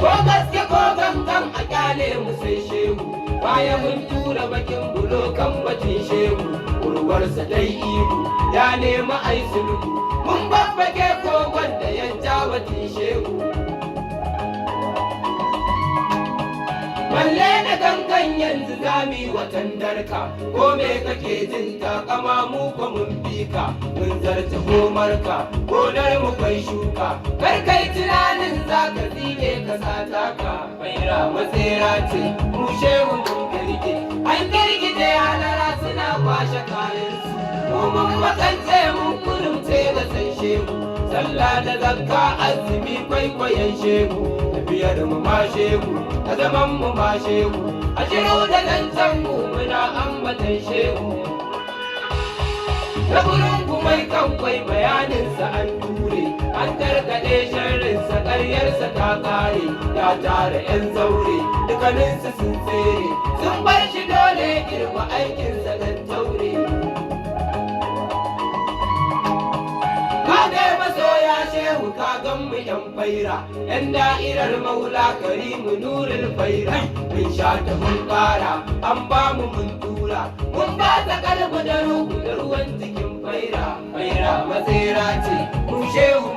ko gaske ko gangan a kyale mu sai shehu baya mun tura bakin bulo kan batin shehu kurwarsa dai ihu ya nemi ai sulhu mun babbake ko wanda ya ja batin shehu balle da gangan yanzu zami watan darka ko me kake jin takama mu ko mun bika mun zarta gomarka gonar mu kai shuka kar kai tunanin zaka tsige ka sata ka baira matsera ce mu shehu mun girge an girgije halara suna kwashe kayansu mu mun makance mun kurumce da san shehu sallah da zakka azumi kwaikwayon shehu tafiyar mu ma shehu a zaman mu ma shehu a shiro da zancen mu muna ambatan shehu na gurin kumai kan kwai bayaninsa an ture an karkaɗe sharrinsa ƙaryarsa ta ƙare ya tara 'yan zaure dukkaninsu sun tsere sun bar shi dole girma aikinsa don taure masoya shehu ka gan mu yan faira yan da'irar maula karimu nurul faira mun sha ta mun fara an ba mu mun tura mun ba ta kalbu da ruhu da ruwan cikin faira faira matsera ce mu shehu